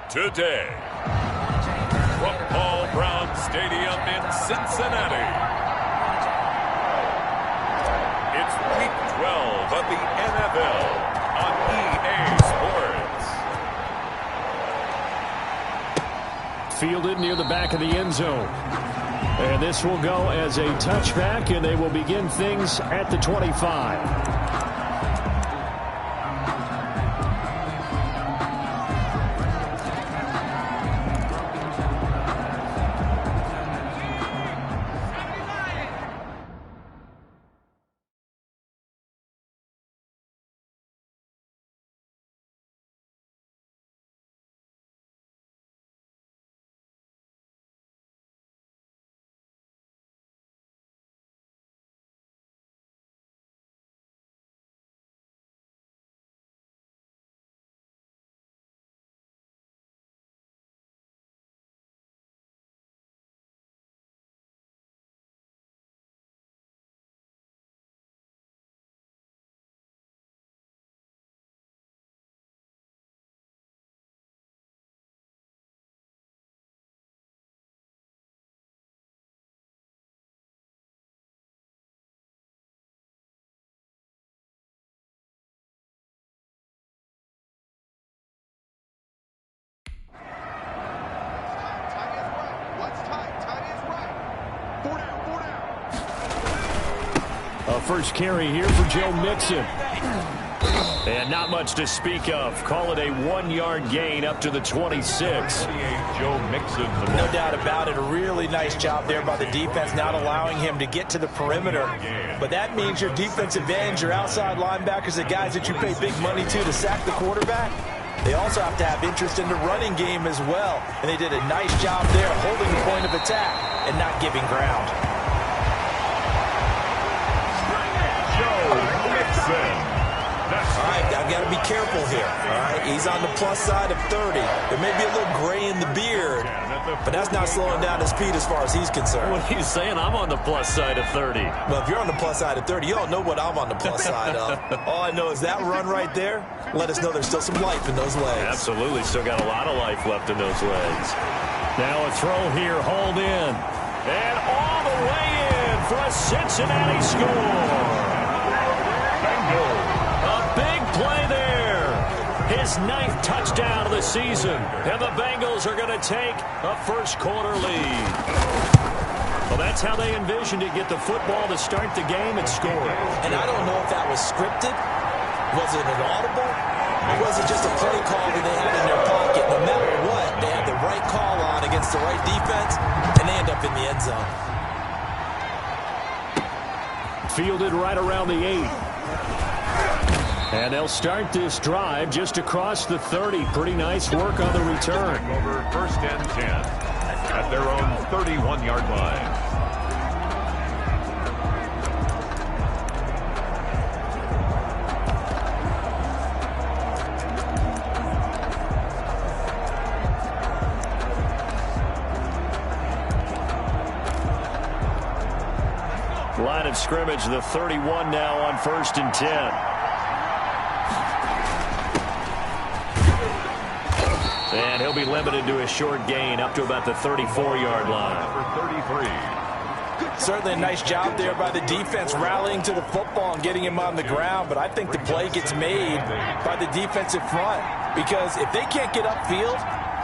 today. From Paul Brown Stadium in Cincinnati, it's Week 12 of the NFL on EA Sports. Fielded near the back of the end zone. And this will go as a touchback, and they will begin things at the 25. First carry here for Joe Mixon. And not much to speak of. Call it a 1-yard gain up to the 26. Joe Mixon. No doubt about it. A really nice job there by the defense, not allowing him to get to the perimeter. But that means your defensive ends, your outside linebackers, the guys that you pay big money to sack the quarterback, they also have to have interest in the running game as well. And they did a nice job there holding the point of attack and not giving ground. All right, I've got to be careful here. All right, he's on the plus side of 30. There may be a little gray in the beard, but that's not slowing down his speed as far as he's concerned. What are you saying? I'm on the plus side of 30. Well, if you're on the plus side of 30, you don't know what I'm on the plus side of. All I know is that run right there let us know there's still some life in those legs. Absolutely, still got a lot of life left in those legs. Now a throw here, hauled in, and all the way in for a Cincinnati score. A big play there. His 9th touchdown of the season. And the Bengals are going to take a first-quarter lead. Well, that's how they envisioned it. Get the football to start the game and score. And I don't know if that was scripted. Was it an audible? Or was it just a play call that they had in their pocket? No matter what, they had the right call on against the right defense, and they end up in the end zone. Fielded right around the 8. And they'll start this drive just across the 30. Pretty nice work on the return. Over 1st and 10 at their own 31-yard line. Line of scrimmage, the 31 now on 1st and 10. And he'll be limited to a short gain up to about the 34-yard line. For 33. Certainly a nice job there by the defense rallying to the football and getting him on the ground. But I think the play gets made by the defensive front. Because if they can't get upfield,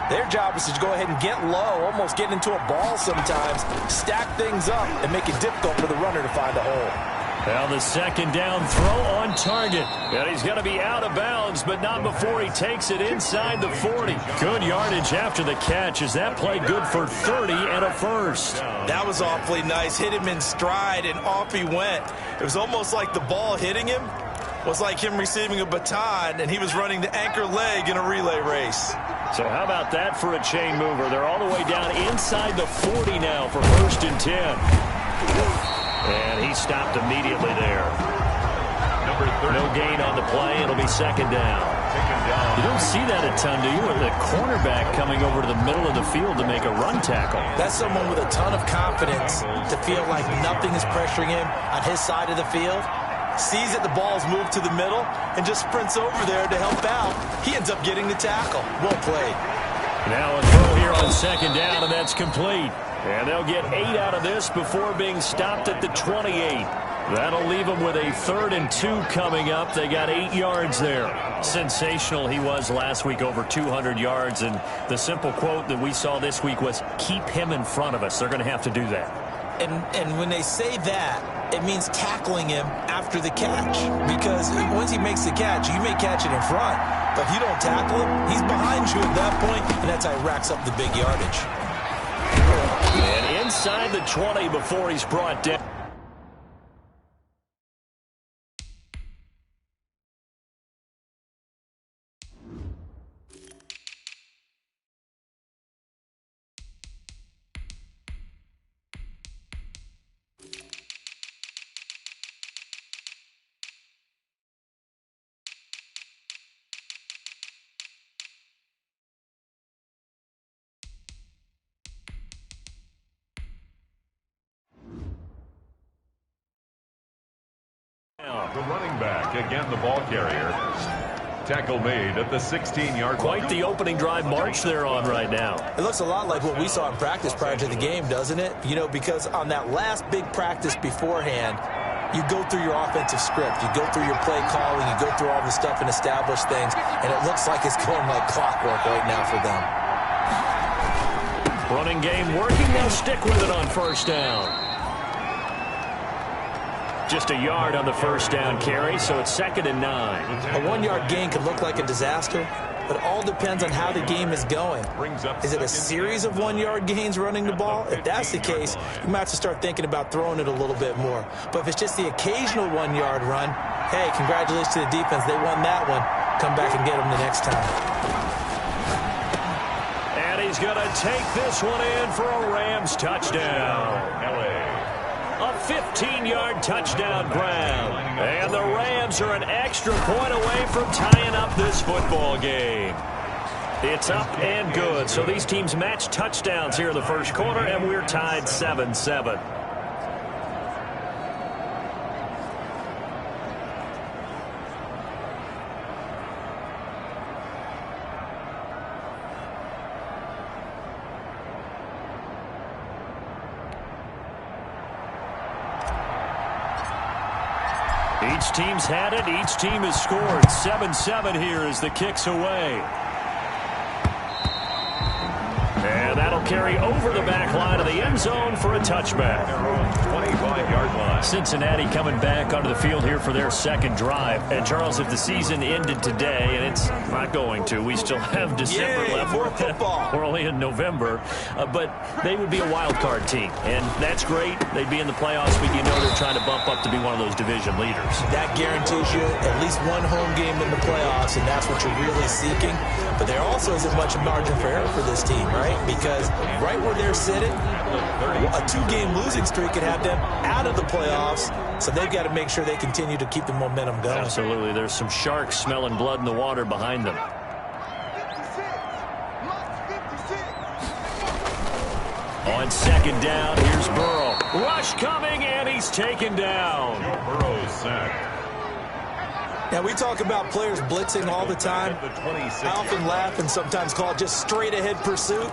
their job is to go ahead and get low, almost get into a ball sometimes, stack things up, and make it difficult for the runner to find a hole. Well, the second down throw on target. And he's going to be out of bounds, but not before he takes it inside the 40. Good yardage after the catch. Is that play good for 30 and a first? That was awfully nice. Hit him in stride, and off he went. It was almost like the ball hitting him was like him receiving a baton, and he was running the anchor leg in a relay race. So how about that for a chain mover? They're all the way down inside the 40 now for 1st and 10. And he stopped immediately there. No gain on the play. It'll be second down. You don't see that a ton, do you? With the cornerback coming over to the middle of the field to make a run tackle. That's someone with a ton of confidence to feel like nothing is pressuring him on his side of the field. Sees that the ball's moved to the middle and just sprints over there to help out. He ends up getting the tackle. Well played. Now a throw here on second down, and that's complete. And they'll get 8 out of this before being stopped at the 28. That'll leave them with a 3rd and 2 coming up. They got 8 yards there. Sensational he was last week, over 200 yards. And the simple quote that we saw this week was, keep him in front of us. They're going to have to do that. And when they say that, it means tackling him after the catch. Because once he makes the catch, you may catch it in front. But if you don't tackle him, he's behind you at that point, and that's how he racks up the big yardage. And inside the 20 before he's brought down. The running back, again the ball carrier. Tackle made at the 16-yard line. Quite the opening drive march they're on right now. It looks a lot like what we saw in practice prior to the game, doesn't it? You know, because on that last big practice beforehand, you go through your offensive script. You go through your play calling. You go through all the stuff and establish things. And it looks like it's going like clockwork right now for them. Running game working. They'll stick with it on first down. Just a yard on the first down carry, so it's 2nd and 9. A 1-yard gain could look like a disaster, but it all depends on how the game is going. Is it a series of 1-yard gains running the ball? If that's the case, you might have to start thinking about throwing it a little bit more. But if it's just the occasional 1-yard run, hey, congratulations to the defense. They won that one. Come back and get them the next time. And he's going to take this one in for a Rams touchdown. A 15-yard touchdown grab. And the Rams are an extra point away from tying up this football game. It's up and good. So these teams match touchdowns here in the first quarter, and we're tied 7-7. Each team's had it. Each team has scored. 7-7 here as the kick's away. And that'll carry over the back line of the end zone for a touchback. 25-yard line. Cincinnati coming back onto the field here for their second drive. And, Charles, if the season ended today, and it's not going to, we still have December left. More football. We're only in November. But they would be a wild card team. And that's great. They'd be in the playoffs, but you know they're trying to bump up to be one of those division leaders. That guarantees you at least one home game in the playoffs, and that's what you're really seeking. But there also isn't much margin for error for this team, right? Because right where they're sitting, a 2-game losing streak could have them out of the playoffs, so they've got to make sure they continue to keep the momentum going. Absolutely. There's some sharks smelling blood in the water behind them. On second down, here's Burrow. Rush coming, and he's taken down. Burrow's sacked. Now, we talk about players blitzing all the time. I often laugh and sometimes call it just straight-ahead pursuit.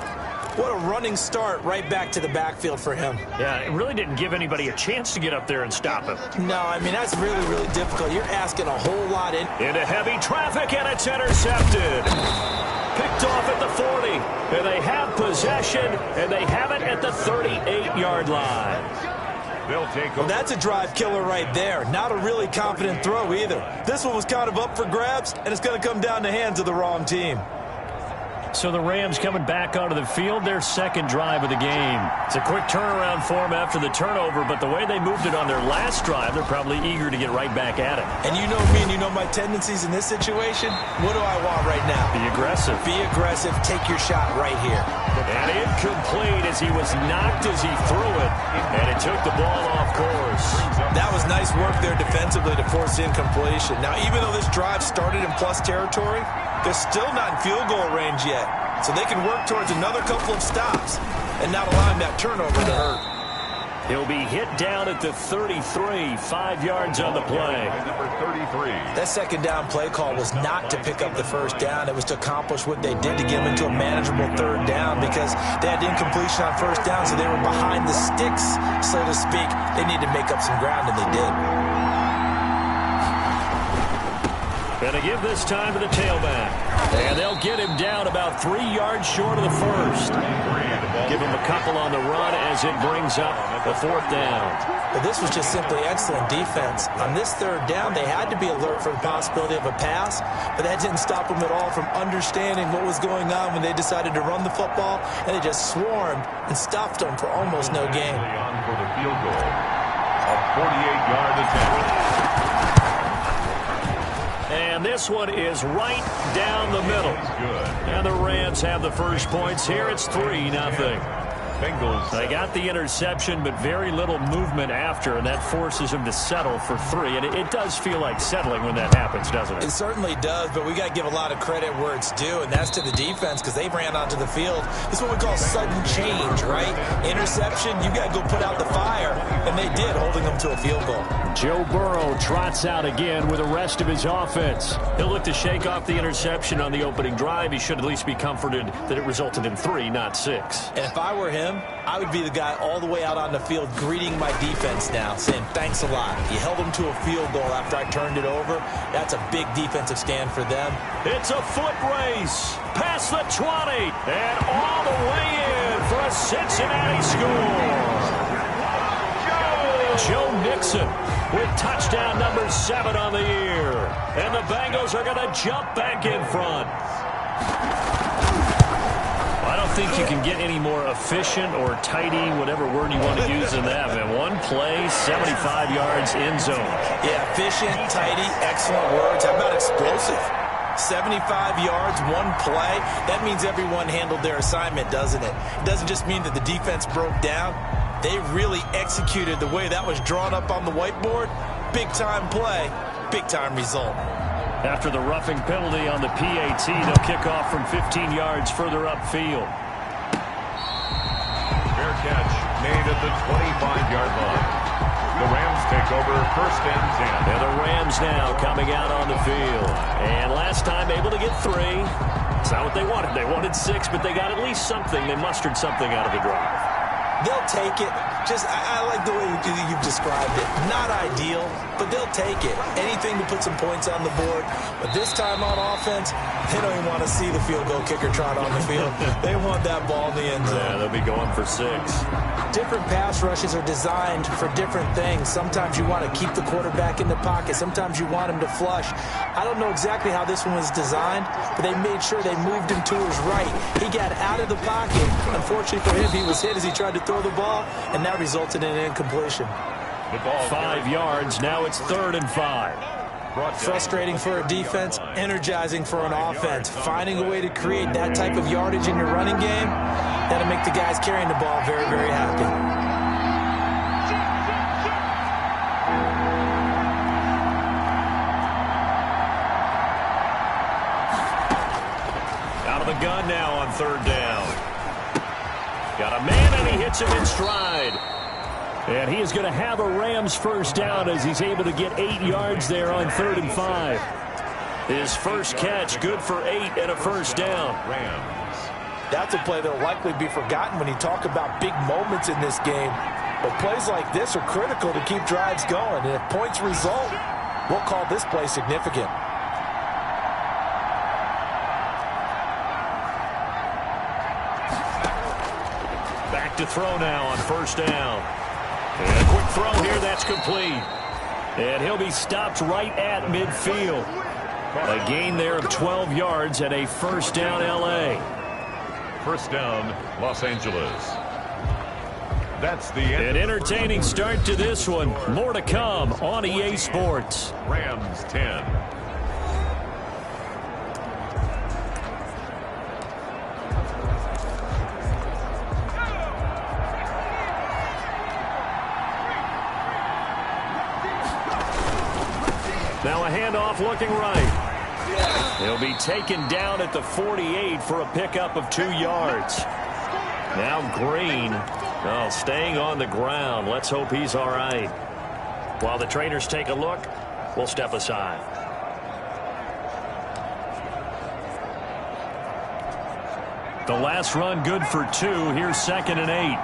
What a running start right back to the backfield for him. Yeah, it really didn't give anybody a chance to get up there and stop him. No, I mean, that's really, really difficult. You're asking a whole lot in. Into heavy traffic, and it's intercepted. Picked off at the 40. And they have possession, and they have it at the 38-yard line. Well, that's a drive killer right there. Not a really confident throw either. This one was kind of up for grabs, and it's going to come down the hands of the wrong team. So the Rams coming back onto the field, their second drive of the game. It's a quick turnaround for them after the turnover, but the way they moved it on their last drive, they're probably eager to get right back at it. And you know me, and you know my tendencies in this situation. What do I want right now? Be aggressive. Be aggressive. Take your shot right here. And incomplete as he was knocked as he threw it, and it took the ball off course. That was nice work there defensively to force incompletion. Now, even though this drive started in plus territory, they're still not in field goal range yet. So they can work towards another couple of stops and not allowing that turnover to hurt. He'll be hit down at the 33, 5 yards on the play. Number 33. That second down play call was not to pick up the first down. It was to accomplish what they did to get them into a manageable third down because they had incompletion on first down, so they were behind the sticks, so to speak. They needed to make up some ground, and they did. And they give this time to the tailback. And they'll get him down about 3 yards short of the first. Give him a couple on the run as it brings up the fourth down. But this was just simply excellent defense. On this third down, they had to be alert for the possibility of a pass, but that didn't stop them at all from understanding what was going on when they decided to run the football, and they just swarmed and stuffed them for almost no gain. On for the field goal. A 48-yard attempt. And this one is right down the middle. And the Rams have the first points here. It's 3-0. Bengals. They got the interception, but very little movement after, and that forces them to settle for 3. And it does feel like settling when that happens, doesn't it? It certainly does, but we got to give a lot of credit where it's due, and that's to the defense because they ran onto the field. This is what we call sudden change, right? Interception, you got to go put out the fire, and they did, holding them to a field goal. Joe Burrow trots out again with the rest of his offense. He'll look to shake off the interception on the opening drive. He should at least be comforted that it resulted in 3, not 6. And if I were him, I would be the guy all the way out on the field greeting my defense now, saying thanks a lot. You held them to a field goal after I turned it over. That's a big defensive stand for them. It's a foot race past the 20 and all the way in for a Cincinnati score. Joe Mixon with touchdown number 7 on the year. And the Bengals are going to jump back in front. I don't think you can get any more efficient or tidy, whatever word you want to use than that, man. One play, 75 yards in zone. Yeah, efficient, tidy, excellent words. How about explosive? 75 yards, one play. That means everyone handled their assignment, doesn't it? It doesn't just mean that the defense broke down. They really executed the way that was drawn up on the whiteboard. Big-time play, big-time result. After the roughing penalty on the PAT, they'll kick off from 15 yards further upfield. Fair catch made at the 25-yard line. The Rams take over first and 10. And the Rams now coming out on the field. And last time able to get 3. It's not what they wanted. They wanted 6, but they got at least something. They mustered something out of the drive. They'll take it. I like the way you've described it. Not ideal, but they'll take it. Anything to put some points on the board. But this time on offense, they don't even want to see the field goal kicker trot on the field. They want that ball in the end zone. Yeah, they'll be going for 6. Different pass rushes are designed for different things. Sometimes you want to keep the quarterback in the pocket. Sometimes you want him to flush. I don't know exactly how this one was designed, but they made sure they moved him to his right. He got out of the pocket. Unfortunately for him, he was hit as he tried to throw the ball, and that resulted in an incompletion. 5 yards. Now it's 3rd and 5. Frustrating for a defense, energizing for an offense. Finding a way to create that type of yardage in your running game, that'll make the guys carrying the ball very, very happy. Out of the gun now on 3rd down. Got a man, and he hits him in stride. And he is going to have a Rams first down as he's able to get 8 yards there on 3rd and 5. His first catch, good for 8 and a first down. Rams. That's a play that will likely be forgotten when you talk about big moments in this game. But plays like this are critical to keep drives going. And if points result, we'll call this play significant. Back to throw now on 1st down. And a quick throw here, that's complete. And he'll be stopped right at midfield. A gain there of 12 yards and a first down L.A. First down, Los Angeles. That's the end. An entertaining start to this one. More to come on EA Sports. Rams 10. Now a handoff looking right. He'll be taken down at the 48 for a pickup of 2 yards. Now Green Oh, staying on the ground. Let's hope he's all right. While the trainers take a look, we'll step aside. The last run good for 2. Here's 2nd and 8.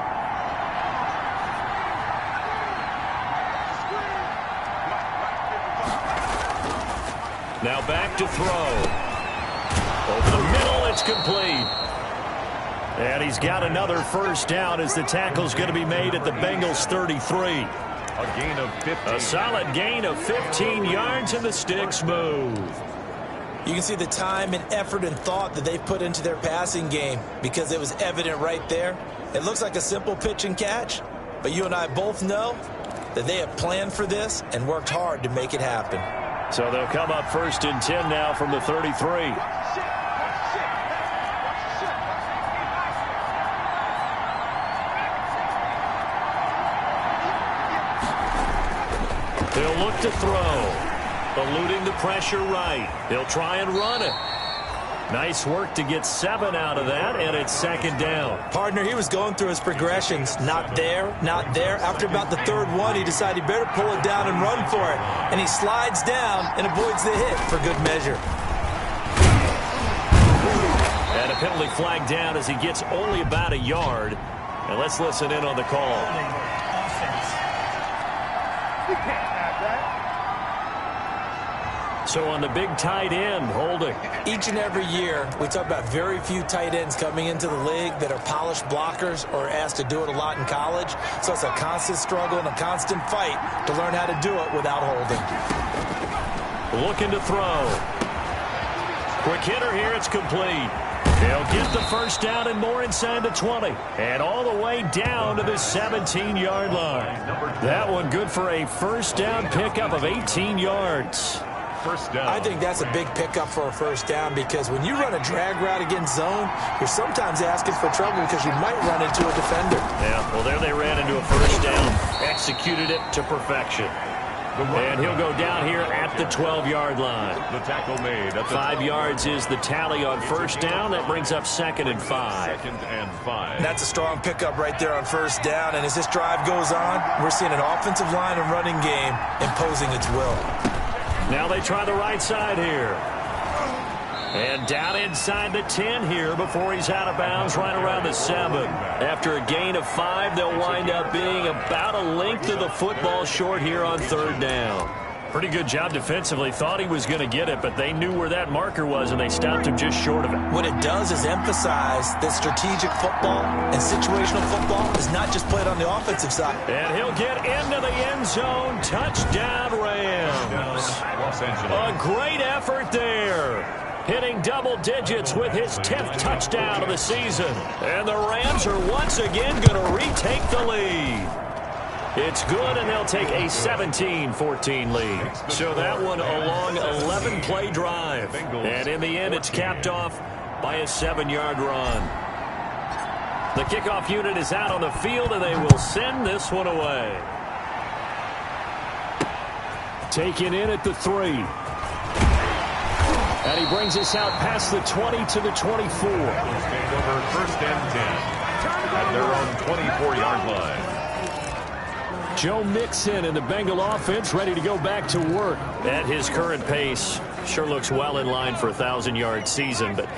Now back to throw. Over the middle, it's complete. And he's got another first down as the tackle's going to be made at the Bengals 33. A gain of 15. A solid gain of 15 yards, and the sticks move. You can see the time and effort and thought that they've put into their passing game because it was evident right there. It looks like a simple pitch and catch, but you and I both know that they have planned for this and worked hard to make it happen. So they'll come up 1st and 10 now from the 33. They'll look to throw. Eluding the pressure right. He'll try and run it. Nice work to get 7 out of that, and it's 2nd down. Partner, he was going through his progressions. Not there, not there. After about the 3rd one, he decided he better pull it down and run for it. And he slides down and avoids the hit for good measure. And a penalty flag down as he gets only about a yard. And let's listen in on the call. So on the big tight end, holding. Each and every year, we talk about very few tight ends coming into the league that are polished blockers or asked to do it a lot in college. So it's a constant struggle and a constant fight to learn how to do it without holding. Looking to throw. Quick hitter here, it's complete. They'll get the first down and more inside the 20. And all the way down to the 17-yard line. That one good for a first down pickup of 18 yards. First down. I think that's a big pickup for a first down because when you run a drag route against zone, you're sometimes asking for trouble because you might run into a defender. Yeah, well, there they ran into a first down. Executed it to perfection. And he'll go down here at the 12-yard line. The tackle made. At the 5 yards is the tally on first down. That brings up 2nd and 5. 2nd and 5. That's a strong pickup right there on first down. And as this drive goes on, we're seeing an offensive line and running game imposing its will. Now they try the right side here. And down inside the 10 here before he's out of bounds right around the 7. After a gain of 5, they'll wind up being about a length of the football short here on 3rd down. Pretty good job defensively. Thought he was going to get it, but they knew where that marker was, and they stopped him just short of it. What it does is emphasize that strategic football and situational football is not just played on the offensive side. And he'll get into the end zone. Touchdown, Rams. A great effort there. Hitting double digits with his 10th touchdown of the season. And the Rams are once again going to retake the lead. It's good, and they'll take a 17-14 lead. So that one a long 11-play drive. And in the end, it's capped off by a 7-yard run. The kickoff unit is out on the field, and they will send this one away. Taken in at the 3. And he brings us out past the 20 to the 24. Stand over 1st and 10 at their own 24-yard line. Joe Mixon and the Bengal offense ready to go back to work. At his current pace, sure looks well in line for a 1,000-yard season, but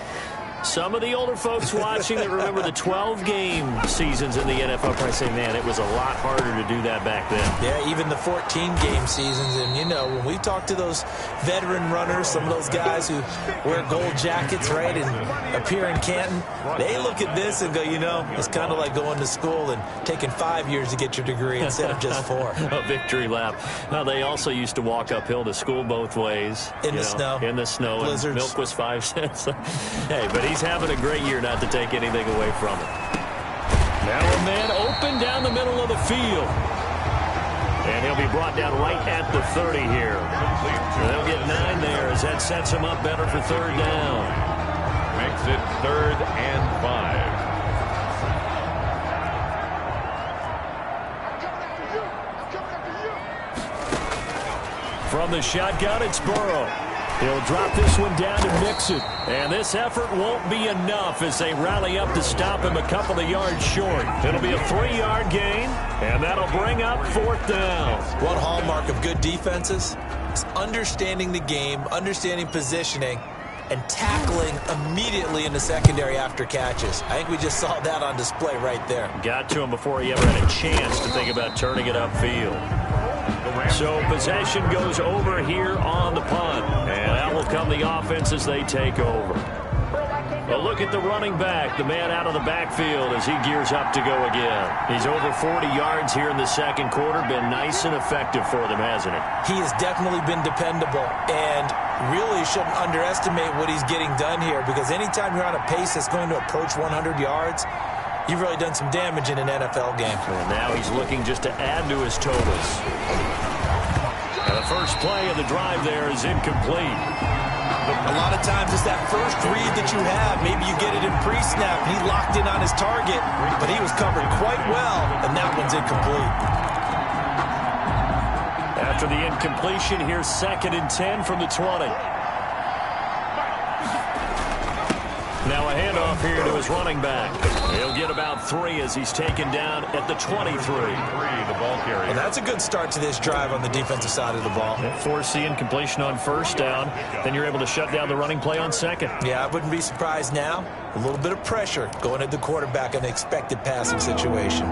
some of the older folks watching that remember the 12-game seasons in the NFL probably say, man, it was a lot harder to do that back then. Yeah, even the 14-game seasons. And, you know, when we talk to those veteran runners, some of those guys who wear gold jackets, right, and appear in Canton, they look at this and go, you know, it's kind of like going to school and taking 5 years to get your degree instead of just 4. A victory lap. Now, they also used to walk uphill to school both ways. In the snow. In the snow. Blizzards. And milk was 5 cents. Hey, but he's having a great year, not to take anything away from it. Now a man open down the middle of the field. And he'll be brought down right at the 30 here. And they'll get 9 there as that sets him up better for 3rd down. Makes it 3rd and 5. From the shotgun, it's Burrow. He'll drop this one down to mix it. And this effort won't be enough as they rally up to stop him a couple of yards short. It'll be a 3-yard gain, and that'll bring up 4th down. One hallmark of good defenses is understanding the game, understanding positioning, and tackling immediately in the secondary after catches. I think we just saw that on display right there. Got to him before he ever had a chance to think about turning it upfield. So possession goes over here on the punt. And out will come the offense as they take over. A look at the running back, the man out of the backfield as he gears up to go again. He's over 40 yards here in the second quarter. Been nice and effective for them, hasn't he? He has definitely been dependable and really shouldn't underestimate what he's getting done here, because anytime you're on a pace that's going to approach 100 yards, you've really done some damage in an NFL game. And now he's looking just to add to his totals. And the first play of the drive there is incomplete. A lot of times it's that first read that you have. Maybe you get it in pre-snap. He locked in on his target, but he was covered quite well, and that one's incomplete. After the incompletion, here's 2nd and 10 from the 20. Now a handoff here to his running back. He'll get about 3 as he's taken down at the 23. The ball carrier. Well, that's a good start to this drive on the defensive side of the ball. Force the incompletion on 1st down. Then you're able to shut down the running play on 2nd. Yeah, I wouldn't be surprised now. A little bit of pressure going at the quarterback in the expected passing situation.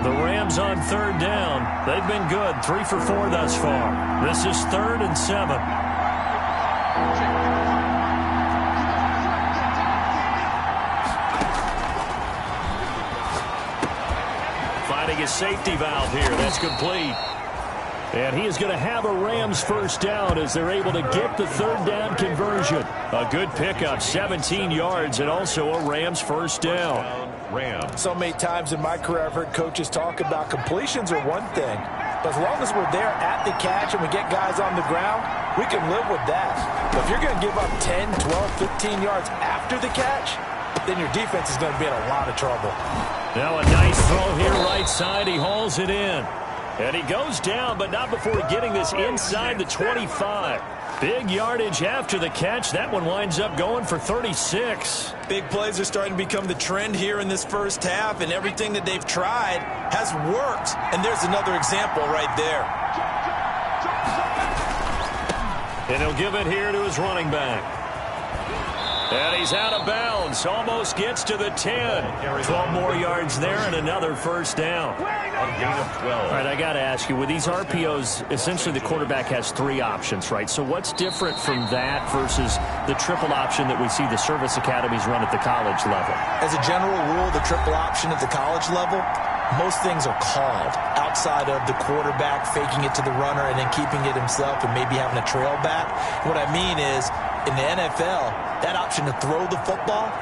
The Rams on 3rd down. They've been good. 3 for 4 thus far. This is 3rd and 7. Finding his safety valve here. That's complete. And he is going to have a Rams 1st down as they're able to get the 3rd down conversion. A good pickup, 17 yards, and also a Rams 1st down. Rams. So many times in my career I've heard coaches talk about completions are one thing, but as long as we're there at the catch and we get guys on the ground, we can live with that. But if you're going to give up 10, 12, 15 yards after the catch, then your defense is going to be in a lot of trouble. Now a nice throw here right side. He hauls it in. And he goes down, but not before getting this inside the 25. Big yardage after the catch. That one winds up going for 36. Big plays are starting to become the trend here in this first half, and everything that they've tried has worked. And there's another example right there. And he'll give it here to his running back. And he's out of bounds. Almost gets to the 10. 12 more yards there and another 1st down. All right, I got to ask you, with these RPOs, essentially the quarterback has 3 options, right? So what's different from that versus the triple option that we see the service academies run at the college level? As a general rule, the triple option at the college level, most things are called outside of the quarterback faking it to the runner and then keeping it himself and maybe having a trail back. What I mean is, in the NFL, that option to throw the football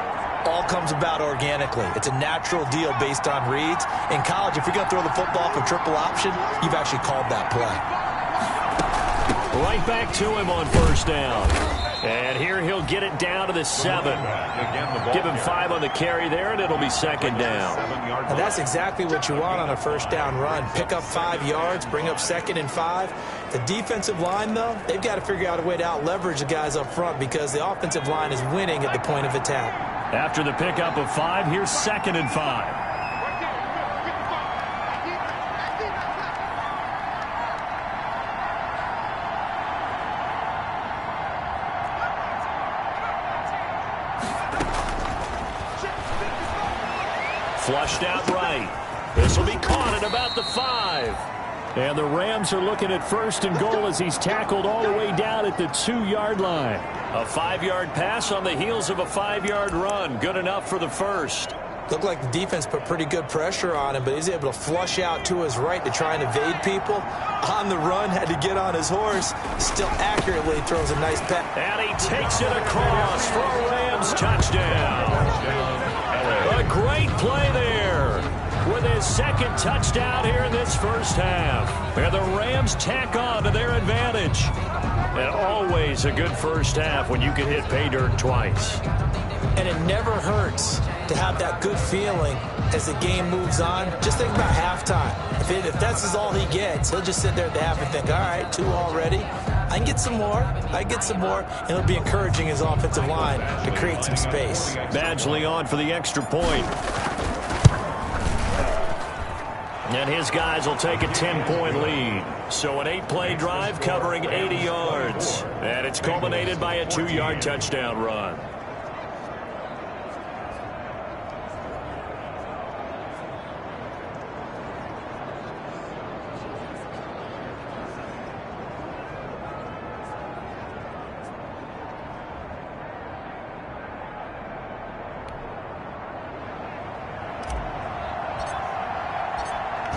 all comes about organically. It's a natural deal based on reads. In college, if you're going to throw the football for triple option, you've actually called that play. Right back to him on 1st down. And here he'll get it down to the 7. Give him 5 on the carry there, and it'll be 2nd down. And that's exactly what you want on a 1st down run. Pick up 5 yards, bring up 2nd and 5. The defensive line, though, they've got to figure out a way to out-leverage the guys up front because the offensive line is winning at the point of attack. After the pickup of 5, here's 2nd and 5. Flushed out right. This will be caught at about the 5. And the Rams are looking at 1st and goal as he's tackled all the way down at the 2-yard line. A 5-yard pass on the heels of a 5-yard run. Good enough for the 1st. Looked like the defense put pretty good pressure on him, but he's able to flush out to his right to try and evade people. On the run, had to get on his horse. Still accurately throws a nice pass. And he takes it across for a Rams touchdown. A great play there with his 2nd touchdown here in this 1st half. And the Rams tack on to their advantage. And always a good 1st half when you can hit pay dirt twice. And it never hurts to have that good feeling as the game moves on. Just think about halftime. If that's all he gets, he'll just sit there at the half and think, all right, 2 already. I can get some more. And it'll be encouraging his offensive line to create some space. Badgley on for the extra point. And his guys will take a 10-point lead. So an 8-play drive covering 80 yards. And it's culminated by a 2-yard touchdown run.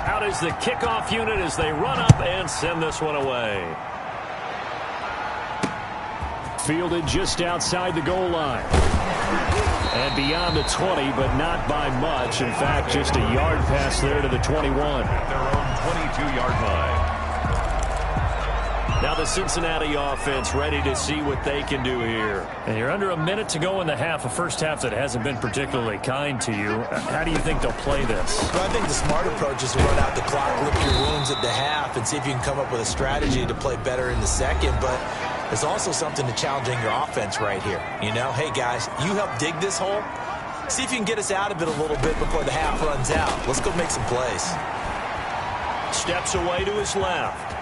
Out is the kickoff unit as they run up and send this one away. Fielded just outside the goal line. And beyond the 20, but not by much. In fact, just a yard pass there to the 21. At their own 22-yard line. Now the Cincinnati offense ready to see what they can do here. And you're under a minute to go in the half, a first half that hasn't been particularly kind to you. How do you think they'll play this? Well, I think the smart approach is to run out the clock, lick your wounds at the half, and see if you can come up with a strategy to play better in the second. But there's also something to challenging your offense right here. You know, hey, guys, you help dig this hole. See if you can get us out of it a little bit before the half runs out. Let's go make some plays. Steps away to his left.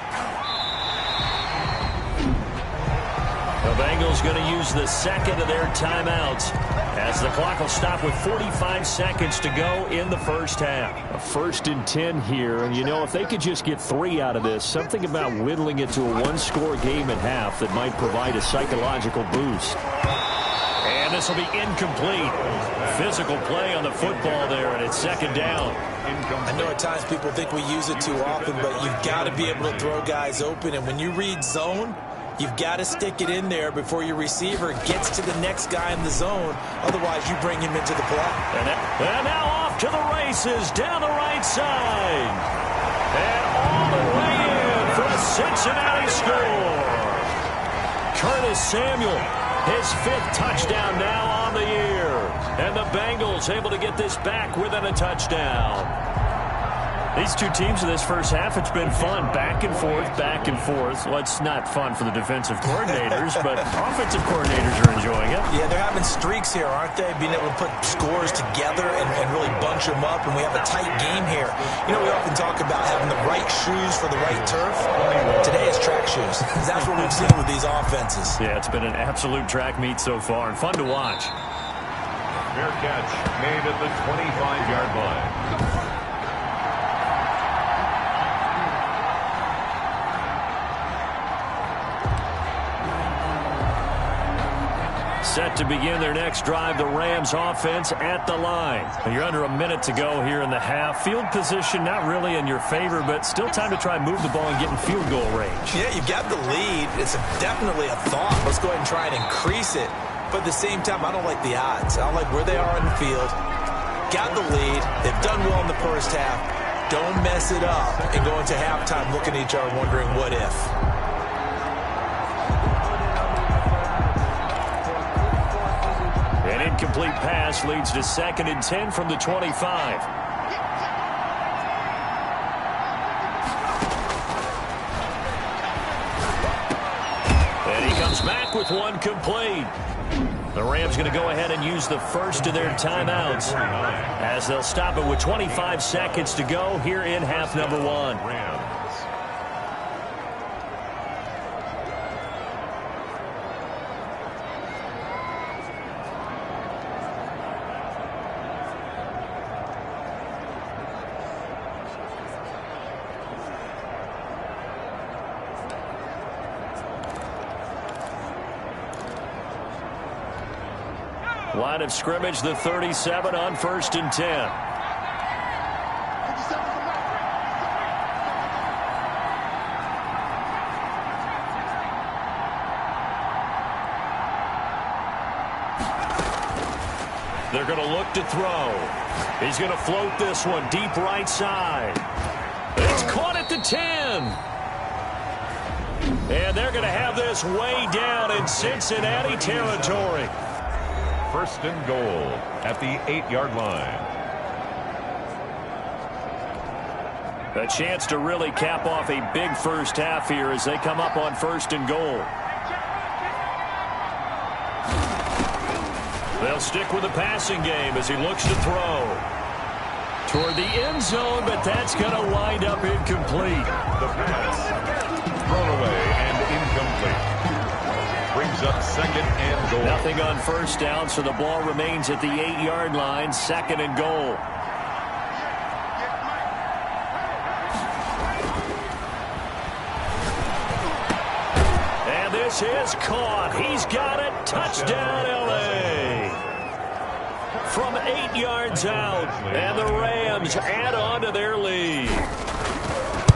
The Bengals going to use the second of their timeouts as the clock will stop with 45 seconds to go in the first half. A 1st and 10 here, and you know, if they could just get 3 out of this, something about whittling it to a 1-score game at half that might provide a psychological boost. And this will be incomplete. Physical play on the football there, and it's 2nd down. I know at times people think we use it too often, but you've got to be able to throw guys open, and when you read zone, you've got to stick it in there before your receiver gets to the next guy in the zone. Otherwise, you bring him into the play. And now off to the races down the right side. And all the way in for a Cincinnati score. Curtis Samuel, his 5th touchdown now on the year. And the Bengals able to get this back within a touchdown. These two teams in this first half, it's been fun. Back and forth, back and forth. Well, it's not fun for the defensive coordinators, but offensive coordinators are enjoying it. Yeah, they're having streaks here, aren't they? Being able to put scores together and really bunch them up, and we have a tight game here. You know, we often talk about having the right shoes for the right turf. Today is track shoes. That's what we've seen with these offenses. Yeah, it's been an absolute track meet so far, and fun to watch. Fair catch made at the 25-yard line. Set to begin their next drive, the Rams offense at the line. You're under a minute to go here in the half. Field position not really in your favor, but still time to try and move the ball and get in field goal range. Yeah, you've got the lead. It's definitely a thought. Let's go ahead and try and increase it. But at the same time, I don't like the odds. I don't like where they are on the field. Got the lead. They've done well in the first half. Don't mess it up and go into halftime looking at each other wondering what if. An incomplete pass leads to 2nd and 10 from the 25. And he comes back with one complete. The Rams going to go ahead and use the first of their timeouts as they'll stop it with 25 seconds to go here in half number 1. Line of scrimmage, the 37 on 1st and 10. They're going to look to throw. He's going to float this one deep right side. It's caught at the 10. And they're going to have this way down in Cincinnati territory. first and goal at the 8-yard line. A chance to really cap off a big first half here as they come up on first and goal. They'll stick with the passing game as he looks to throw toward the end zone, but that's going to wind up incomplete. The pass thrown away and incomplete. Brings up second and goal. Nothing on first down, so the ball remains at the 8-yard line, second and goal. And this is caught. He's got it. Touchdown, L.A. From 8 yards out, and the Rams add on to their lead.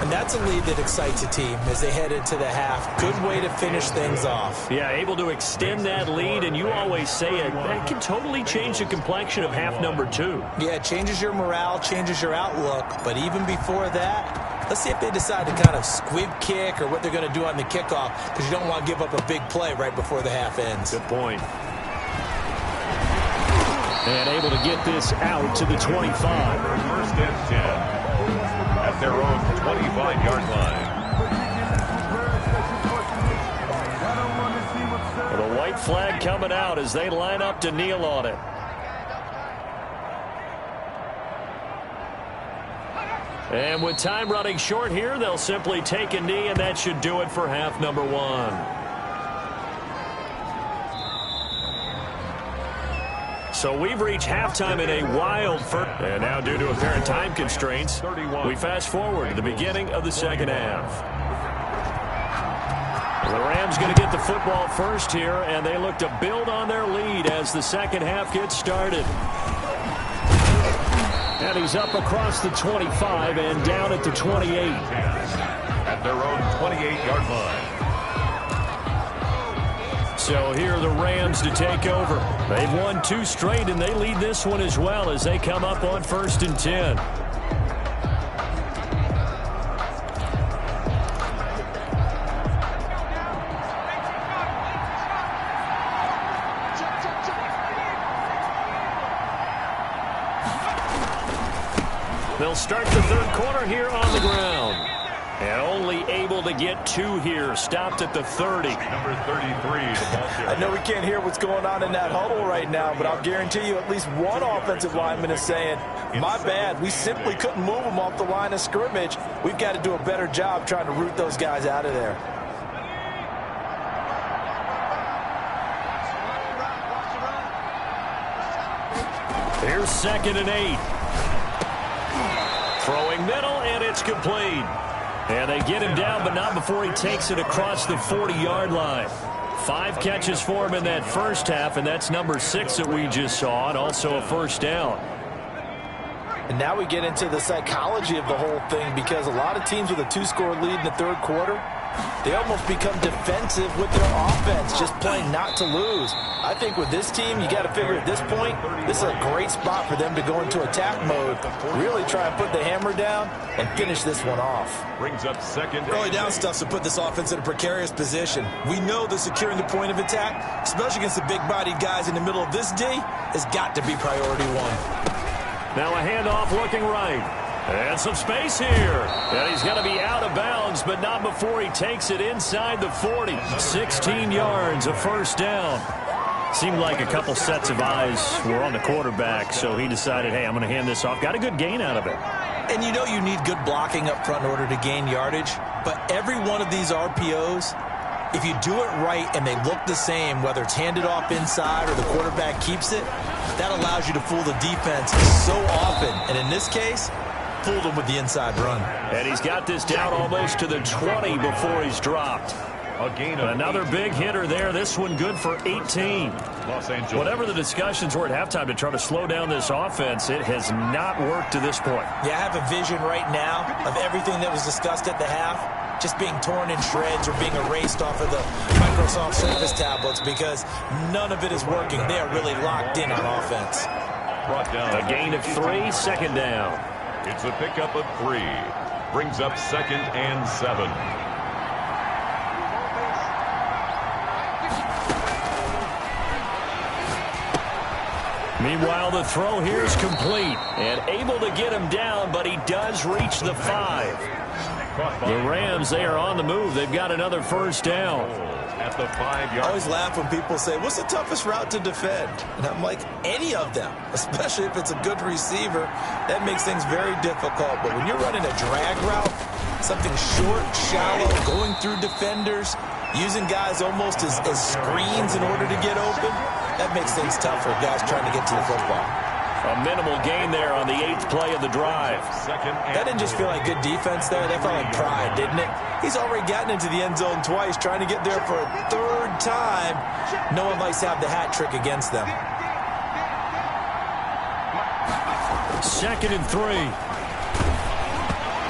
And that's a lead that excites a team as they head into the half. Good way to finish things off. Yeah, able to extend that lead, and you always say it, that can totally change the complexion of half number 2. Yeah, it changes your morale, changes your outlook, but even before that, let's see if they decide to kind of squib kick or what they're going to do on the kickoff, because you don't want to give up a big play right before the half ends. Good point. And able to get this out to the 25. First and 10 at their own 25-yard line. Well, the white flag coming out as they line up to kneel on it. And with time running short here, they'll simply take a knee, and that should do it for half number 1. So we've reached halftime in a wild first. And now due to apparent time constraints, we fast forward to the beginning of the second half. The Rams going to get the football first here, and they look to build on their lead as the second half gets started. And he's up across the 25 and down at the 28. At their own 28-yard line. So here are the Rams to take over. They've won 2 straight, and they lead this one as well as they come up on first and 10. They'll start the third quarter here on the ground. And only able to get 2 here. Stopped at the 30. Number 33. I know we can't hear what's going on in that huddle right now, but I'll guarantee you at least one offensive lineman is saying, my bad, we simply couldn't move them off the line of scrimmage. We've got to do a better job trying to root those guys out of there. Here's second and 8. Throwing middle, and it's complete. And they get him down, but not before he takes it across the 40-yard line. 5 catches for him in that first half, and that's number 6 that we just saw, and also a first down. And now we get into the psychology of the whole thing, because a lot of teams with a 2-score lead in the third quarter, they almost become defensive with their offense, just playing not to lose. I think with this team, you got to figure at this point, this is a great spot for them to go into attack mode, really try and put the hammer down and finish this one off. Brings up second. Early down stuff to put this offense in a precarious position. We know that securing the point of attack, especially against the big-bodied guys in the middle of this D, has got to be priority 1. Now a handoff looking right. And some space here. And he's going to be out of bounds, but not before he takes it inside the 40. 16 yards, a first down. Seemed like a couple sets of eyes were on the quarterback, so he decided, hey, I'm going to hand this off. Got a good gain out of it. And you know you need good blocking up front in order to gain yardage, but every one of these RPOs, if you do it right and they look the same, whether it's handed off inside or the quarterback keeps it, that allows you to fool the defense so often. And in this case, fooled him with the inside run. And he's got this down almost to the 20 before he's dropped. A gain of another big hitter there. This one good for 18. Los Angeles. Whatever the discussions were at halftime to try to slow down this offense, it has not worked to this point. Yeah, I have a vision right now of everything that was discussed at the half just being torn in shreds or being erased off of the Microsoft Surface tablets, because none of it is working. They are really locked in on offense. Brought down. A gain of 3, second down. It's a pickup of 3. Brings up second and 7. Meanwhile, the throw here is complete and able to get him down, but he does reach the 5. The Rams, they are on the move. They've got another first down. At the 5-yard. I always laugh when people say, what's the toughest route to defend? And I'm like, any of them, especially if it's a good receiver. That makes things very difficult. But when you're running a drag route, something short, shallow, going through defenders, using guys almost as screens in order to get open, that makes things tough for guys trying to get to the football. A minimal gain there on the 8th play of the drive. That didn't just feel like good defense there. That felt like pride, didn't it? He's already gotten into the end zone twice, trying to get there for a 3rd time. No one likes to have the hat trick against them. 2nd and 3.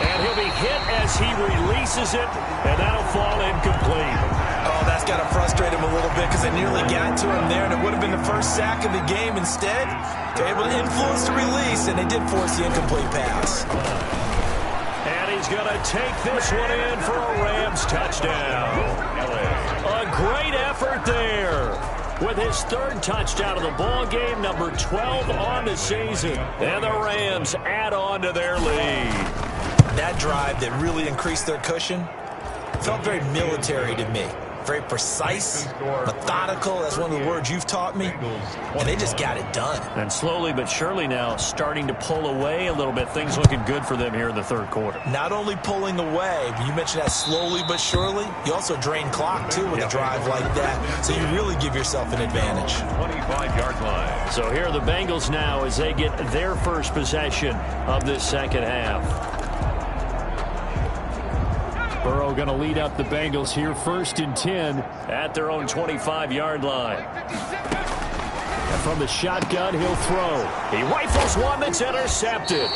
And he'll be hit as he releases it, and that'll fall incomplete. Oh, that's got to frustrate him a little bit because they nearly got to him there, and it would have been the first sack of the game. Instead, they're able to influence the release, and they did force the incomplete pass. And he's going to take this one in for a Rams touchdown. A great effort there. With his 3rd touchdown of the ball game, number 12 on the season. And the Rams add on to their lead. That drive that really increased their cushion felt very military to me. Very precise, methodical. That's one of the words you've taught me. And they just got it done. And slowly but surely now starting to pull away a little bit. Things looking good for them here in the 3rd quarter. Not only pulling away, but you mentioned that slowly but surely. You also drain clock, too, with a drive like that. So you really give yourself an advantage. 25-yard line. So here are the Bengals now as they get their first possession of this 2nd half. Burrow going to lead up the Bengals here, 1st and 10 at their own 25-yard line. And from the shotgun, he'll throw. He rifles one that's intercepted.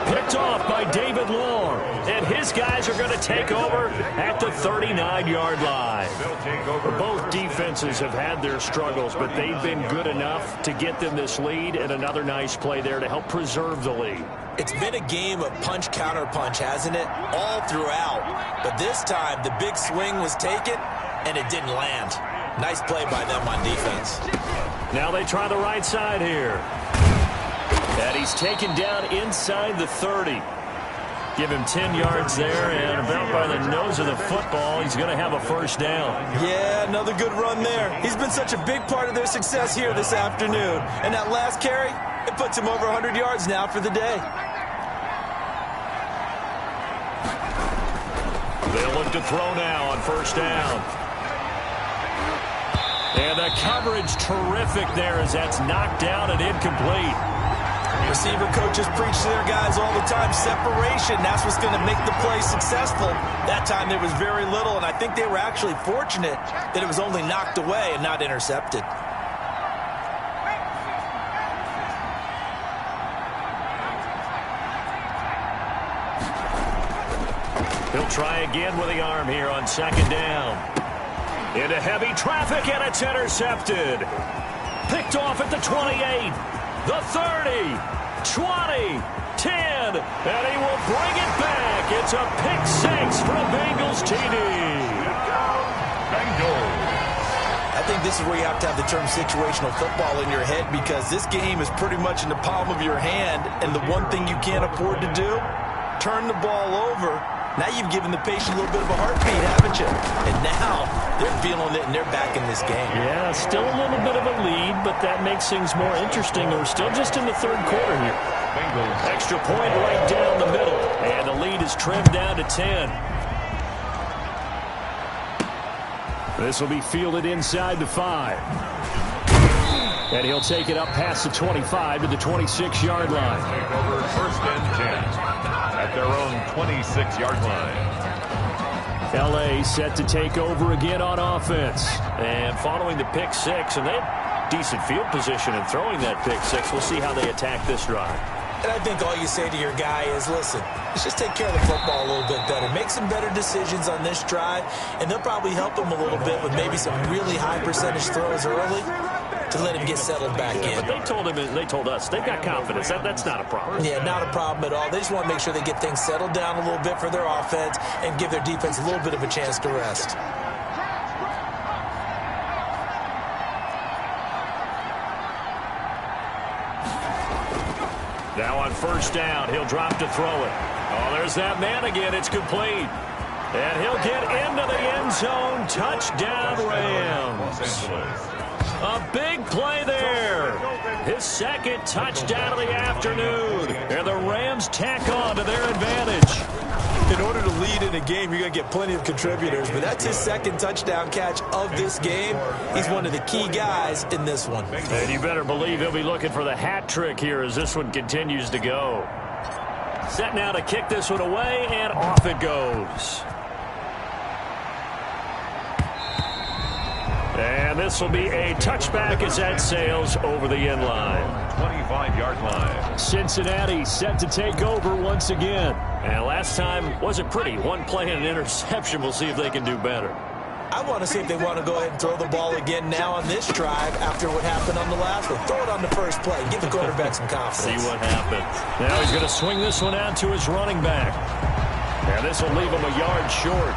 Picked off by David Long. And his guys are going to take over at the 39-yard line. Both defenses have had their struggles, but they've been good enough to get them this lead, and another nice play there to help preserve the lead. It's been a game of punch-counter-punch, hasn't it? All throughout. But this time, the big swing was taken, and it didn't land. Nice play by them on defense. Now they try the right side here. And he's taken down inside the 30. Give him 10 yards there, and about by the nose of the football, he's going to have a first down. Yeah, another good run there. He's been such a big part of their success here this afternoon. And that last carry, it puts him over 100 yards now for the day. They'll look to throw now on first down. And the coverage terrific there as that's knocked down and incomplete. Receiver coaches preach to their guys all the time, separation, that's what's going to make the play successful. That time there was very little, and I think they were actually fortunate that it was only knocked away and not intercepted. He'll try again with the arm here on 2nd down. Into heavy traffic, and it's intercepted. Picked off at the 28, the 30, 20, 10, and he will bring it back. It's a pick 6 for a Bengals TD. Bengals. I think this is where you have to have the term situational football in your head, because this game is pretty much in the palm of your hand, and the one thing you can't afford to do, turn the ball over. Now you've given the patient a little bit of a heartbeat, haven't you? And now they're feeling it, and they're back in this game. Yeah, still a little bit of a lead, but that makes things more interesting. We're still just in the 3rd quarter here. Bengals. Extra point right down the middle, and the lead is trimmed down to 10. This will be fielded inside the 5. And he'll take it up past the 25 to the 26-yard line. Take over 1st and 10 at their own 26-yard line. L.A. set to take over again on offense. And following the pick 6, and they had decent field position in throwing that pick 6. We'll see how they attack this drive. And I think all you say to your guy is, listen, let's just take care of the football a little bit better. Make some better decisions on this drive, and they'll probably help him a little bit with maybe some really high percentage throws early to let him get settled back in. But they told us, they've got confidence. That's not a problem. Yeah, not a problem at all. They just want to make sure they get things settled down a little bit for their offense and give their defense a little bit of a chance to rest. Now on first down, he'll drop to throw it. Oh, there's that man again. It's complete. And he'll get into the end zone. Touchdown, Rams. A big play there. His second touchdown of the afternoon. And the Rams tack on to their advantage. In order to lead in a game, you're going to get plenty of contributors, but that's his second touchdown catch of this game. He's one of the key guys in this one. And you better believe he'll be looking for the hat trick here as this one continues to go. Set now to kick this one away, and off it goes. And this will be a touchback as that sails over the end line. 25-yard line. Cincinnati set to take over once again. And last time wasn't pretty. One play and an interception. We'll see if they can do better. I want to see if they want to go ahead and throw the ball again now on this drive after what happened on the last one. Throw it on the first play. Give the quarterback some confidence. See what happens. Now he's going to swing this one out to his running back. And this will leave him a yard short.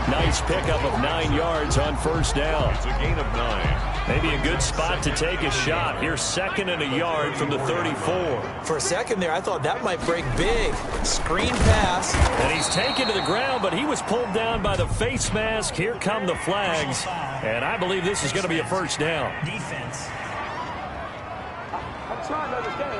Nice pickup of 9 yards on first down. It's a gain of 9. Maybe a good spot to take a shot. Here's 2nd and a yard from the 34. For a second there, I thought that might break big. Screen pass. And he's taken to the ground, but he was pulled down by the face mask. Here come the flags. And I believe this is going to be a first down. Defense. I'm trying to understand.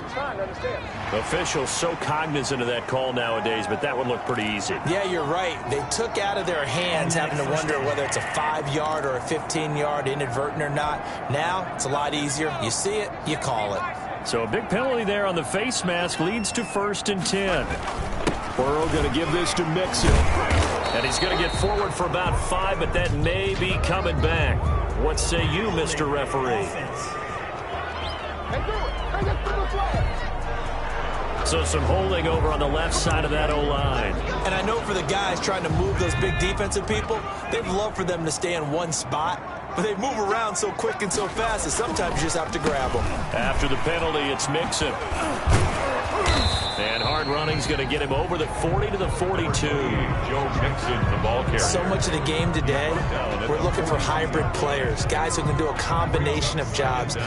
I'm trying to understand. Officials so cognizant of that call nowadays, but that would look pretty easy. Yeah, you're right. They took out of their hands having to wonder whether it's a 5-yard or a 15-yard inadvertent or not. Now, it's a lot easier. You see it, you call it. So a big penalty there on the face mask leads to 1st and 10. Burrow going to give this to Mixon. And he's going to get forward for about 5, but that may be coming back. What say you, Mr. Referee? So some holding over on the left side of that O-line. And I know for the guys trying to move those big defensive people, they'd love for them to stay in one spot. But they move around so quick and so fast that sometimes you just have to grab them. After the penalty, it's Mixon. And hard running's going to get him over the 40 to the 42. Joe Mixon, the ball carrier. So much of the game today, we're looking for hybrid players, guys who can do a combination of jobs.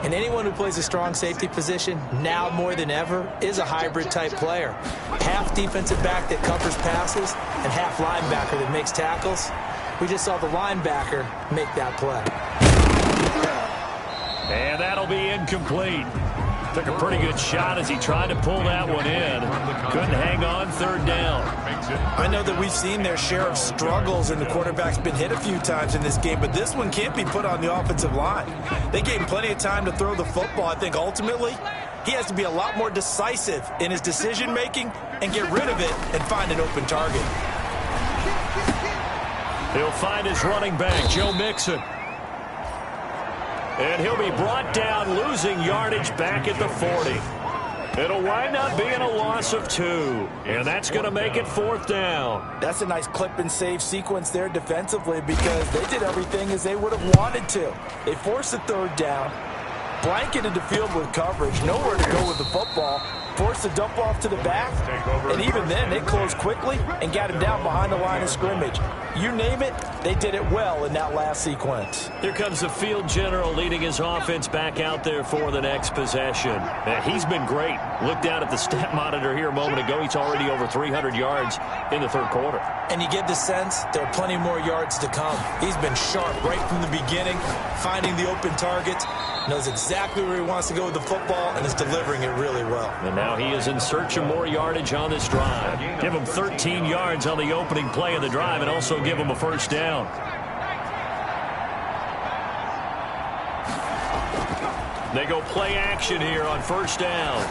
And anyone who plays a strong safety position, now more than ever, is a hybrid type player. Half defensive back that covers passes and half linebacker that makes tackles. We just saw the linebacker make that play. And that'll be incomplete. Took a pretty good shot as he tried to pull that one in. Couldn't hang on 3rd down. I know that we've seen their share of struggles, and the quarterback's been hit a few times in this game, but this one can't be put on the offensive line. They gave him plenty of time to throw the football. I think ultimately he has to be a lot more decisive in his decision-making and get rid of it and find an open target. He'll find his running back, Joe Mixon. And he'll be brought down, losing yardage back at the 40. It'll wind up being a loss of 2. And that's going to make it 4th down. That's a nice clip and save sequence there defensively because they did everything as they would have wanted to. They forced the 3rd down, blanketed the field with coverage, nowhere to go with the football, forced the dump off to the back, and even then they closed quickly and got him down behind the line of scrimmage. You name it, they did it well in that last sequence. Here comes the field general leading his offense back out there for the next possession. And he's been great. Look down at the stat monitor here a moment ago. He's already over 300 yards in the 3rd quarter. And you get the sense there are plenty more yards to come. He's been sharp right from the beginning, finding the open targets, knows exactly where he wants to go with the football, and is delivering it really well. And now he is in search of more yardage on this drive. Give him 13 yards on the opening play of the drive and also give him a 1st down. They go play action here on 1st down.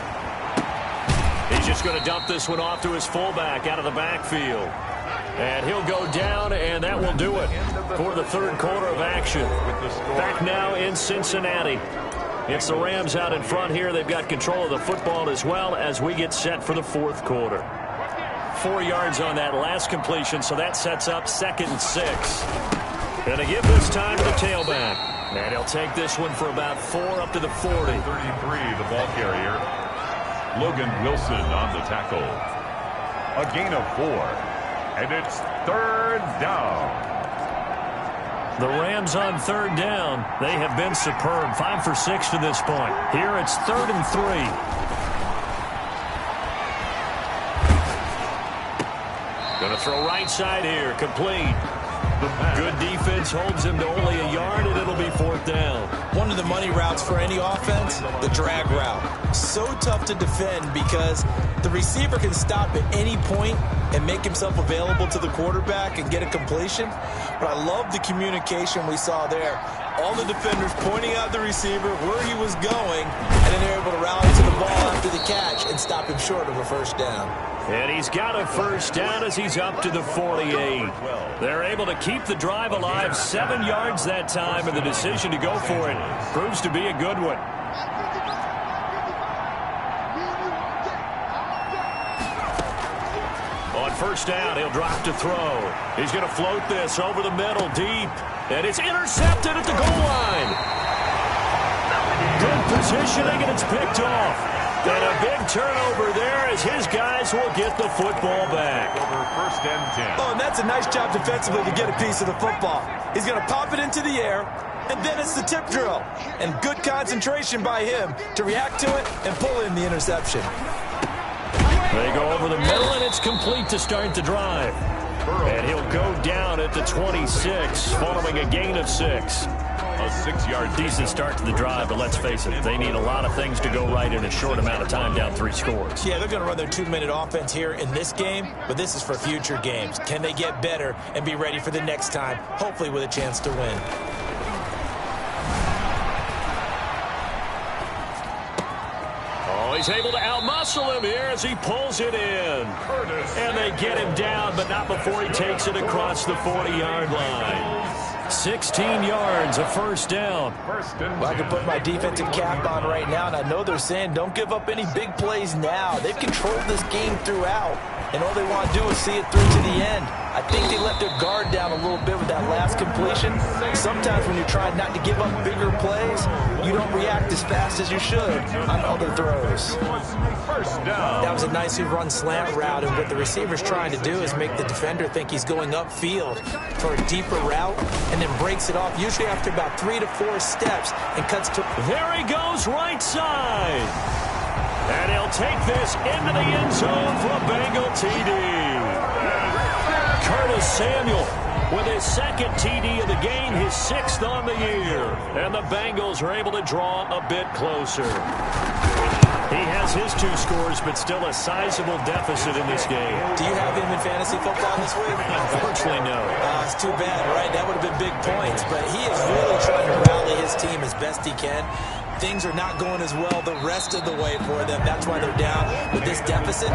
He's just going to dump this one off to his fullback out of the backfield. And he'll go down, and that will do it for the 3rd quarter of action. Back now in Cincinnati. It's the Rams out in front here. They've got control of the football as well as we get set for the 4th quarter. 4 yards on that last completion, so that sets up 2nd and 6. Going to give this time to the tailback. And he'll take this one for about 4 up to the 40. 33, the ball carrier. Logan Wilson on the tackle. A gain of 4. And it's 3rd down. The Rams on 3rd down. They have been superb. 5 for 6 to this point. Here it's 3rd and 3. Going to throw right side here. Complete. Good defense holds him to only a yard, and it'll be 4th down. One of the money routes for any offense, the drag route. So tough to defend because the receiver can stop at any point and make himself available to the quarterback and get a completion. But I love the communication we saw there. All the defenders pointing out the receiver where he was going, and then they're able to rally to the ball after the catch and stop him short of a 1st down. And he's got a 1st down as he's up to the 48. They're able to keep the drive alive, 7 yards that time, and the decision to go for it proves to be a good one. On 1st down, he'll drop to throw. He's going to float this over the middle, deep, and it's intercepted at the goal line. Good positioning, and it's picked off. And a big turnover there as his guys will get the football back. Over 1st and 10. Oh, and that's a nice job defensively to get a piece of the football. He's going to pop it into the air, and then it's the tip drill. And good concentration by him to react to it and pull in the interception. They go over the middle, and it's complete to start the drive. And he'll go down at the 26 following a gain of 6. A 6-yard Decent start to the drive, but let's face it, they need a lot of things to go right in a short amount of time, down 3 scores. Yeah, they're going to run their 2-minute offense here in this game, but this is for future games. Can they get better and be ready for the next time, hopefully with a chance to win? Oh, he's able to outmuscle him here as he pulls it in. And they get him down, but not before he takes it across the 40-yard line. 16 yards, a 1st down. Well, I can put my defensive cap on right now, and I know they're saying don't give up any big plays now. They've controlled this game throughout, and all they want to do is see it through to the end. I think they let their guard down a little bit with that last completion. Sometimes when you're trying not to give up bigger plays, you don't react as fast as you should on other throws. 1st down. That was a nicely run slant route, and what the receiver's trying to do is make the defender think he's going upfield for a deeper route, and then breaks it off, usually after about 3 to 4 steps, and cuts to... There he goes, right side. And he'll take this into the end zone for a Bengal TD. Curtis Samuel with his 2nd TD of the game, his 6th on the year. And the Bengals are able to draw a bit closer. He has his 2 scores, but still a sizable deficit in this game. Do you have him in fantasy football this week? Unfortunately, no. It's too bad, right? That would have been big points, but he is really trying to rally his team as best he can. Things are not going as well the rest of the way for them. That's why they're down with this deficit.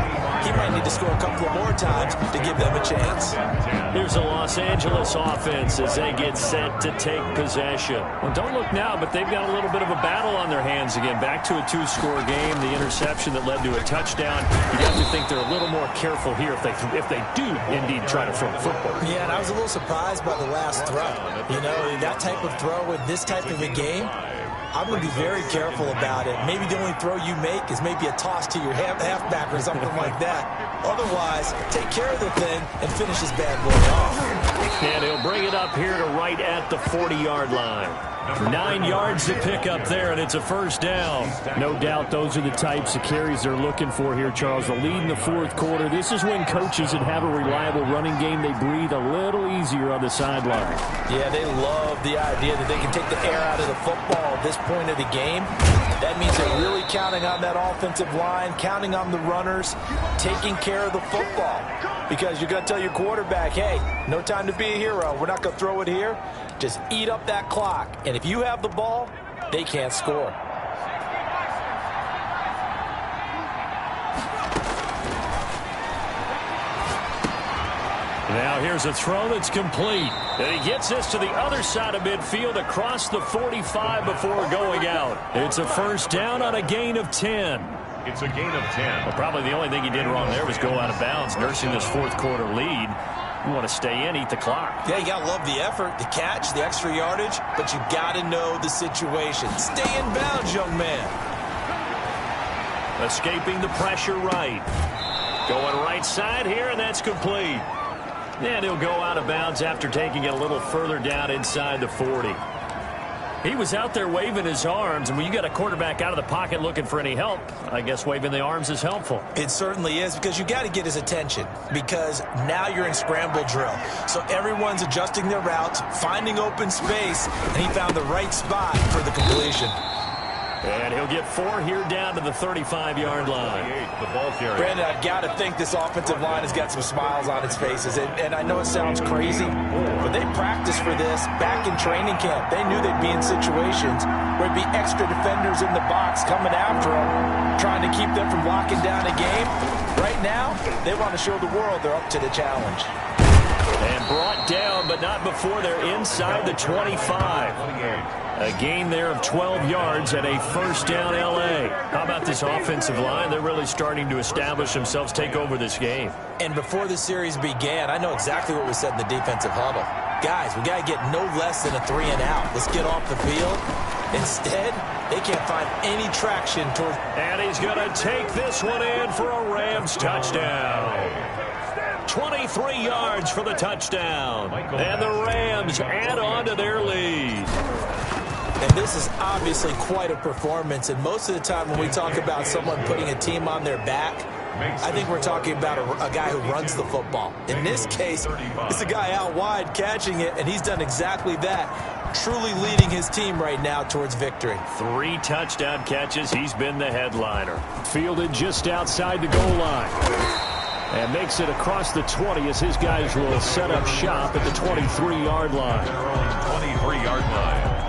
He might need to score a couple of more times to give them a chance. Here's a Los Angeles offense as they get set to take possession. Well, don't look now, but they've got a little bit of a battle on their hands again. Back to a 2-score game. The interception that led to a touchdown. You have to think they're a little more careful here if they do indeed try to throw the football. Yeah, and I was a little surprised by the last throw. You know, that type of throw with this type of a game, I'm going to be very careful about it. Maybe the only throw you make is maybe a toss to your halfback or something like that. Otherwise, take care of the thing and finish this bad boy off. And he'll bring it up here to right at the 40-yard line. 9 yards to pick up there, and it's a 1st down. No doubt those are the types of carries they're looking for here, Charles. The lead in the 4th quarter. This is when coaches that have a reliable running game, they breathe a little easier on the sideline. Yeah, they love the idea that they can take the air out of the football at this point of the game. That means they're really counting on that offensive line, counting on the runners, taking care of the football. Because you're going to tell your quarterback, hey, no time to be a hero. We're not going to throw it here. Just eat up that clock. And if you have the ball, they can't score. Now here's a throw that's complete. And he gets this to the other side of midfield across the 45 before going out. It's a 1st down on a gain of 10. It's a gain of 10. Well, probably the only thing he did wrong there was go out of bounds, nursing this 4th quarter lead. You want to stay in, eat the clock. Yeah, you got to love the effort, the catch, the extra yardage, but you got to know the situation. Stay in bounds, young man. Escaping the pressure right. Going right side here, and that's complete. And he'll go out of bounds after taking it a little further down inside the 40. He was out there waving his arms, and when you got a quarterback out of the pocket looking for any help, I guess waving the arms is helpful. It certainly is, because you got to get his attention, because now you're in scramble drill. So everyone's adjusting their routes, finding open space, and he found the right spot for the completion. And he'll get 4 here down to the 35-yard line. The ball carrier. Brandon, I've got to think this offensive line has got some smiles on its faces. And I know it sounds crazy, but they practiced for this back in training camp. They knew they'd be in situations where there'd be extra defenders in the box coming after them, trying to keep them from locking down a game. Right now, they want to show the world they're up to the challenge. And brought down, but not before they're inside the 25. A gain there of 12 yards and a first down L.A. How about this offensive line? They're really starting to establish themselves, take over this game. And before the series began, I know exactly what was said in the defensive huddle. Guys, we got to get no less than a 3-and-out. Let's get off the field. Instead, they can't find any traction towards... And he's going to take this one in for a Rams touchdown. 23 yards for the touchdown. And the Rams add on to their lead. And this is obviously quite a performance. And most of the time when we talk about someone putting a team on their back, I think we're talking about a guy who runs the football. In this case, it's a guy out wide catching it, and he's done exactly that, truly leading his team right now towards victory. 3 touchdown catches. He's been the headliner. Fielded just outside the goal line. And makes it across the 20 as his guys will set up shop at the 23-yard line. 23-yard line.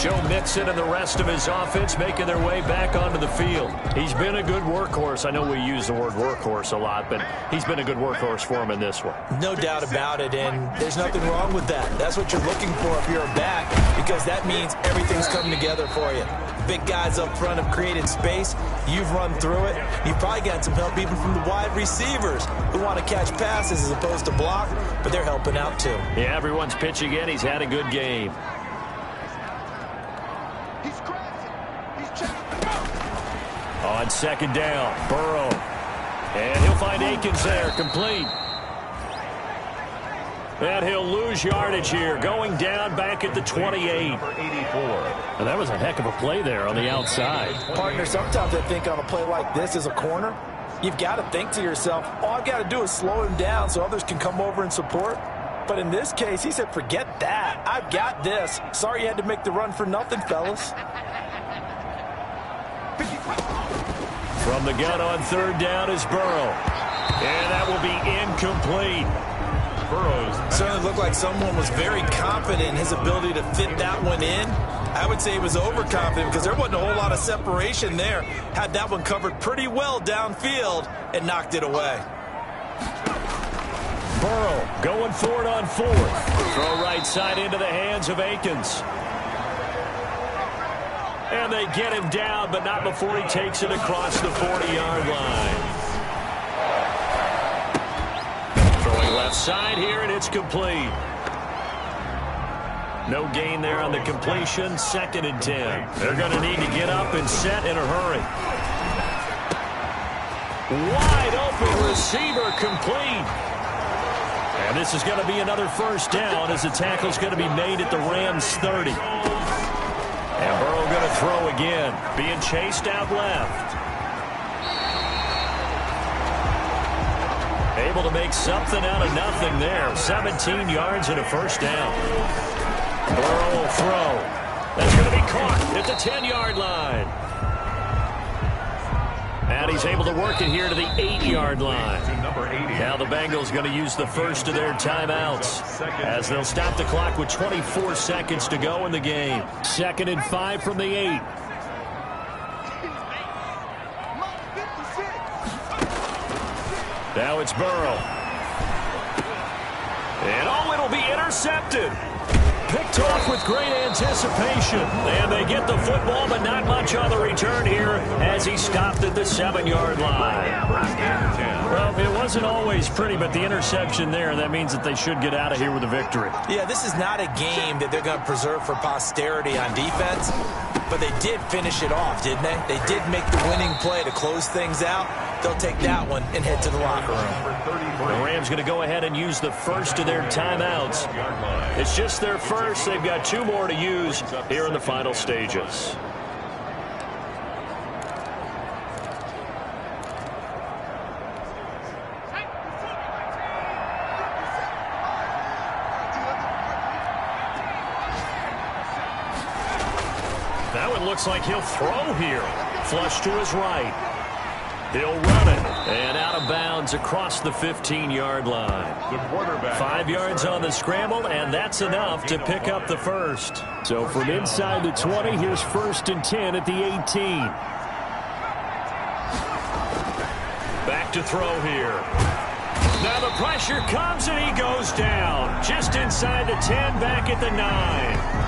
Joe Mixon and the rest of his offense making their way back onto the field. He's been a good workhorse. I know we use the word workhorse a lot, but he's been a good workhorse for him in this one. No doubt about it, and there's nothing wrong with that. That's what you're looking for if you're a back, because that means everything's coming together for you. Big guys up front have created space. You've run through it. You've probably got some help even from the wide receivers who want to catch passes as opposed to block, but they're helping out too. Yeah, everyone's pitching in. He's had a good game. On second down, Burrow. And he'll find Akins there, complete. And he'll lose yardage here, going down back at the 28. 84. And that was a heck of a play there on the outside. Partner, sometimes I think on a play like this as a corner, you've got to think to yourself, all I've got to do is slow him down so others can come over and support. But in this case, he said, forget that. I've got this. Sorry you had to make the run for nothing, fellas. From the gun on third down is Burrow. And that will be incomplete. Burrow's Certainly looked like someone was very confident in his ability to fit that one in. I would say he was overconfident because there wasn't a whole lot of separation there. Had that one covered pretty well downfield and knocked it away. Burrow going for it on fourth. Throw right side into the hands of Akins. And they get him down, but not before he takes it across the 40-yard line. Throwing left side here, and it's complete. No gain there on the completion. 2nd and 10. They're going to need to get up and set in a hurry. Wide open receiver, complete. And this is going to be another first down as the tackle's going to be made at the Rams 30. And Burrow going to throw again, being chased out left. Able to make something out of nothing there. 17 yards and a first down. Burrow will throw. That's going to be caught at the 10-yard line. And he's able to work it here to the 8-yard line. Now the Bengals going to use the first of their timeouts as they'll stop the clock with 24 seconds to go in the game. 2nd and 5 from the 8. Now it's Burrow. And it'll be intercepted. Picked off with great anticipation. And they get the football, but not much on the return here as he stopped at the 7-yard line. Well, it wasn't always pretty, but the interception there, that means that they should get out of here with a victory. Yeah, this is not a game that they're going to preserve for posterity on defense. But they did finish it off, didn't they? They did make the winning play to close things out. They'll take that one and head to the locker room. The Rams going to go ahead and use the first of their timeouts. It's just their first. They've got 2 more to use here in the final stages. That one looks like he'll throw here. Flush to his right. He'll run it. And out of bounds across the 15-yard line. 5 yards on the scramble, and that's enough to pick up the first. So from inside the 20, here's 1st and 10 at the 18. Back to throw here. Now the pressure comes, and he goes down. Just inside the 10, back at the 9.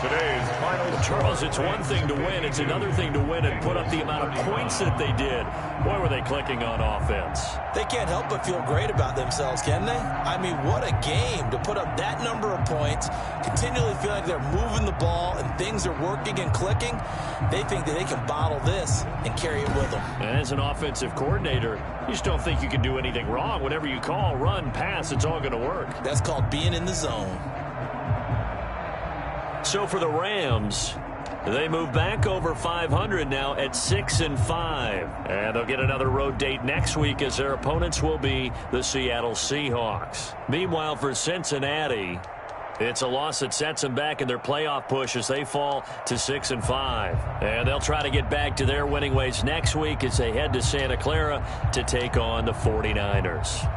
Today's final. Charles, it's one thing to win. It's another thing to win and put up the amount of points that they did. Boy, were they clicking on offense. They can't help but feel great about themselves, can they? I mean, what a game to put up that number of points, continually feel like they're moving the ball and things are working and clicking. They think that they can bottle this and carry it with them. And as an offensive coordinator, you just don't think you can do anything wrong. Whatever you call, run, pass, it's all going to work. That's called being in the zone. So for the Rams, they move back over 500 now at 6-5. And they'll get another road date next week as their opponents will be the Seattle Seahawks. Meanwhile, for Cincinnati, it's a loss that sets them back in their playoff push as they fall to 6-5. And they'll try to get back to their winning ways next week as they head to Santa Clara to take on the 49ers.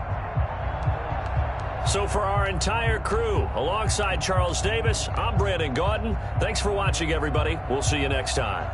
So for our entire crew, alongside Charles Davis, I'm Brandon Gaudin. Thanks for watching, everybody. We'll see you next time.